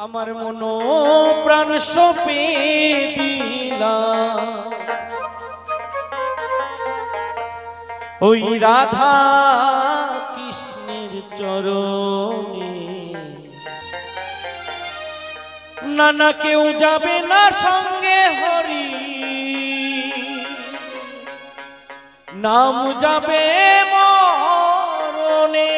আমার মন প্রাণ সপে দিলাম ওই রাধা কৃষ্ণের চরণে। না না কেউ যাবে না সঙ্গে হরি, নাম যাবে মরণে।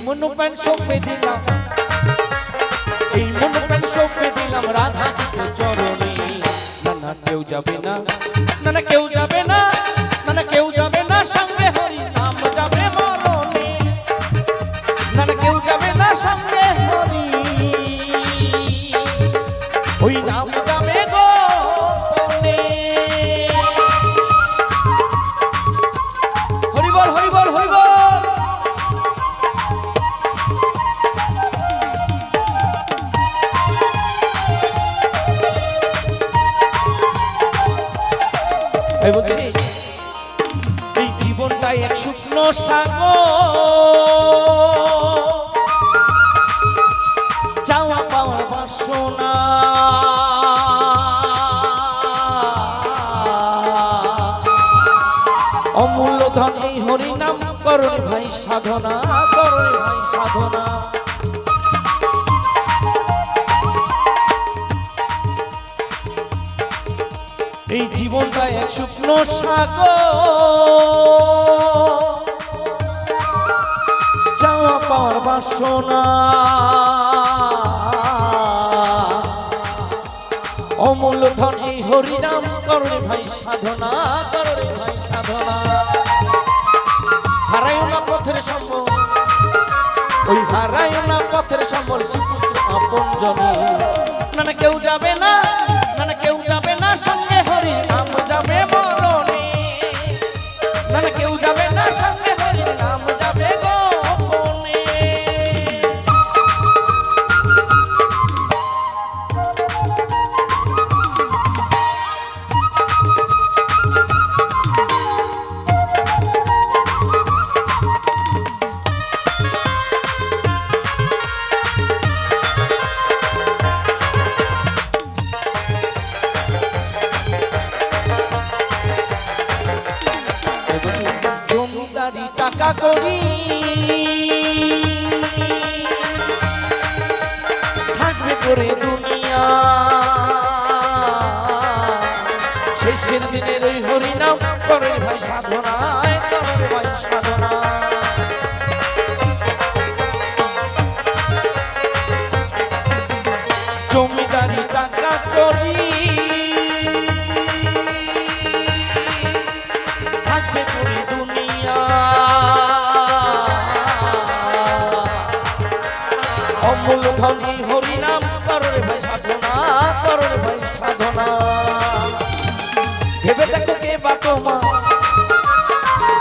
মনোপ্রাণ সঁপে দিলাম, এই মনোপ্রাণ সঁপে দিলাম রাধা চরণে। না না কেউ যাবে না, না না কেউ যাবে না, না না কেউ যাবে না সঙ্গে হরি, নাম যাবে মরণে। না না কেউ যাবে না সঙ্গে হরি, ওই নাম যাবে গোপনে। হরি বল হরি বল হরি বল। এই জীবনটাই এক শুকনো সাগর, চাওয়া পাওয়া বাসনা। অমূল্য ধন এই হরি নাম করো ভাই সাধনা, করো ভাই সাধনা। এই জীবনটা এক শুকনো সাগর, চাওয়া পাওয়ার বাসনা। অমূল্য ধন এই হরিনাম করো ভাই সাধনা, করো ভাই সাধনা। হারাইও না পথের সম্বল, ওই হারাইও না পথের সম্বল, সুপুত্র আপন জমি। না না কেউ যাবে না, না না কেউ যাবে না সঙ্গে হরি, নাম যাবে মরণে। না না কেউ যাবে না সঙ্গে হরি, নাম যাবে গোপনে। টাকা করি থাকবে করে দুনিয়া, শেষের দিনের ওই হরিনাম করে ভাই সাধনা, করে ভাই সাধনা। জমিদারি টাকা করি থাকবে করে দুনিয়া, অমূল্য ধনী হরিনাম করো ভাই সাধনা, করো ভাই সাধনা। ভেবে দেখো কে বা তোমার,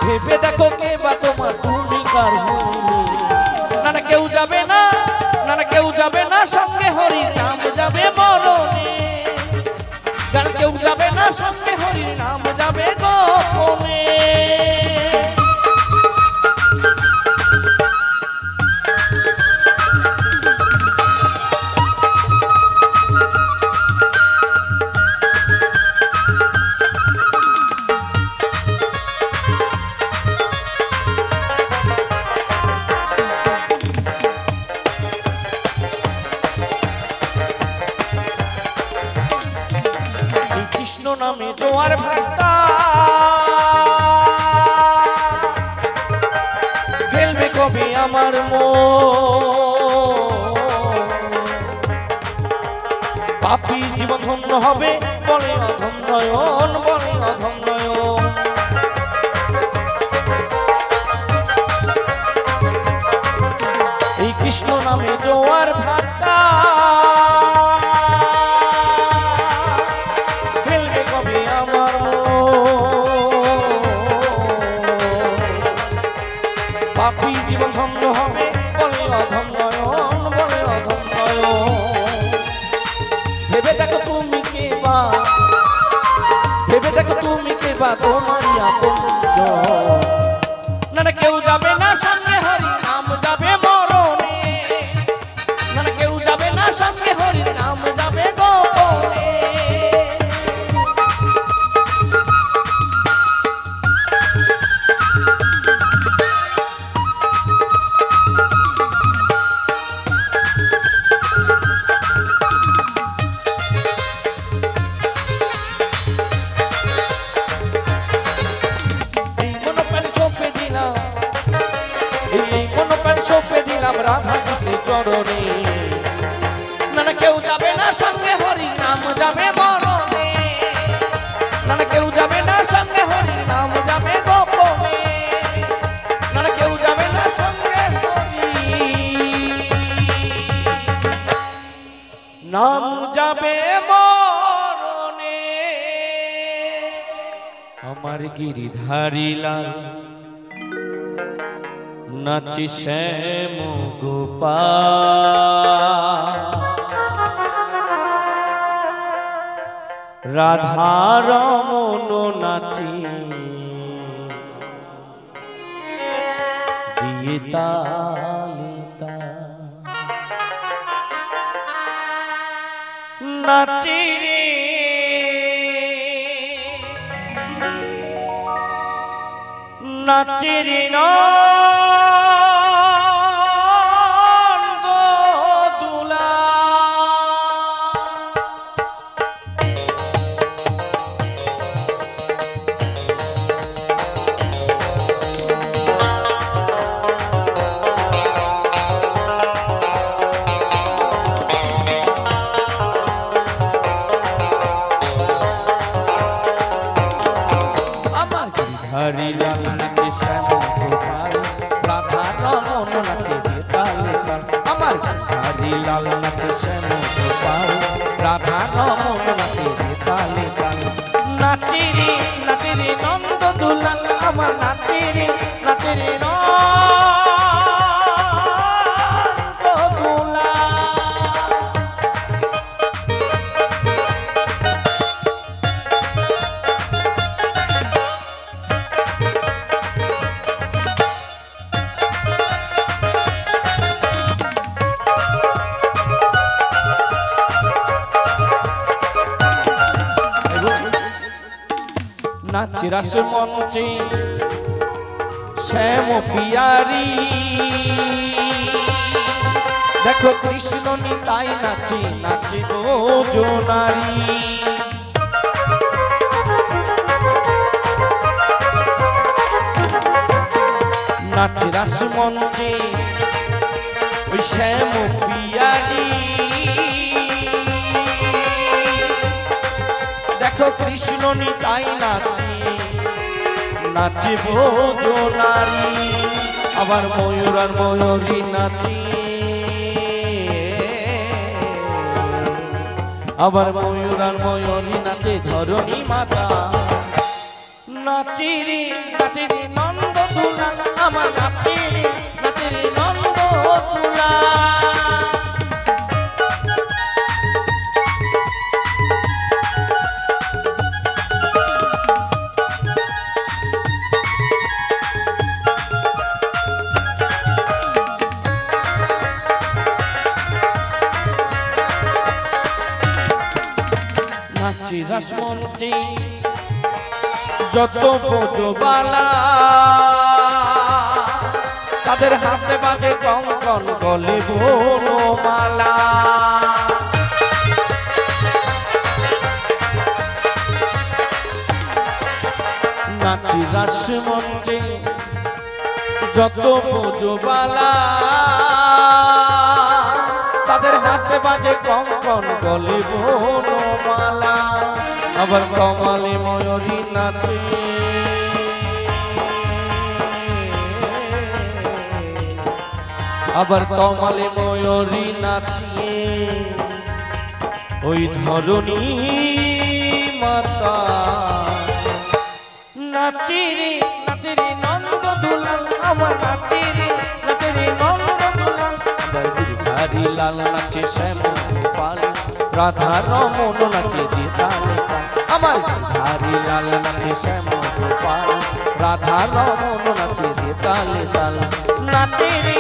ভেবে দেখো কে বা তোমার, তুমি কার হরি। না না কেউ যাবে না, না না কেউ যাবে না সঙ্গে হরি, নাম যাবে মরণে। না কেউ যাবে না সঙ্গে হরি, নাম যাবে গোপনে। কৃষ্ণ নামে জোয়ার ভাটা ফেলবে কবি আমার পাপী জীবন ধন্য হবে, বলে অধম নয়ন, বলে অধম নয়ন। এই কৃষ্ণ নামে জোয়ার ভাটা পাপী জীবন ধন্য হবে বলে অধম্নয়ন বলে অধম্নয়ন ভেবে দেখো তুমি কে বা ভেবে দেখো তুমি কে বা তোমারই আপনজন না না কেউ যাবে না সঙ্গে হরি নাম যাবে মরণে না না কেউ যাবে না সঙ্গে হরি নাম যাবে গোপনে রাধা কৃষ্ণের চরণে না না কেউ যাবে না সঙ্গে হরি নাম যাবে মরণে না না কেউ যাবে না সঙ্গে হরি নাম যাবে গোপনে না না কেউ যাবে না সঙ্গে হরি নাম যাবে মরণে আমার গিরিধারী লাল নাচি শ্যাম গোপাল রাধা রমন নাচি দিয়ে তালে নাচি রে নাচি রে না हरि लाल नाचे श्याम गोपाल राधा रमन नाचे ताले ताल अमर हरि लाल नाचे श्याम गोपाल राधा रमन नाचे ताले ताल नाचे रे नंद दुलाल अमर नाचे रे नंद दुलाल नाच रस मंचे श्याम पियारी देखो कृष्ण निताई नाची नाची दो जो नारी नाच रस मंचे श्याम पियारी देखो कृष्ण निताई नाची नाचबो जो नारी आबार मयूर और मयूरी नाची आबार मयूर और मयूरी नाचे धरणी माता नाची रे नंद दुलाल आमार नाची रे नंद दुलाल रसमंची যত বোঝবালা তাদের হাতে বাজে কঙ্কন গলে বনমালা নাচি রাসমঞ্চে যত বোঝবালা তাদের হাতে বাজে কঙ্কন গলে বনমালা আবার কমলে ময়ূরী নাচে আবার কমলে ময়ূরী নাচিয়ে ওই ধরণী মাতা নাচি রে নাচে রে নন্দ দুলাল আমার নাচে রে নন্দ দুলাল আমার গিরধারী লাল নাচে শ্যামল গোপাল রাধা রমন নাচে যে তালে তাল আমার গিরধারী লাল নাচে শ্যামল গোপাল রাধা রমন নাচে যে তালে তাল নাচে রে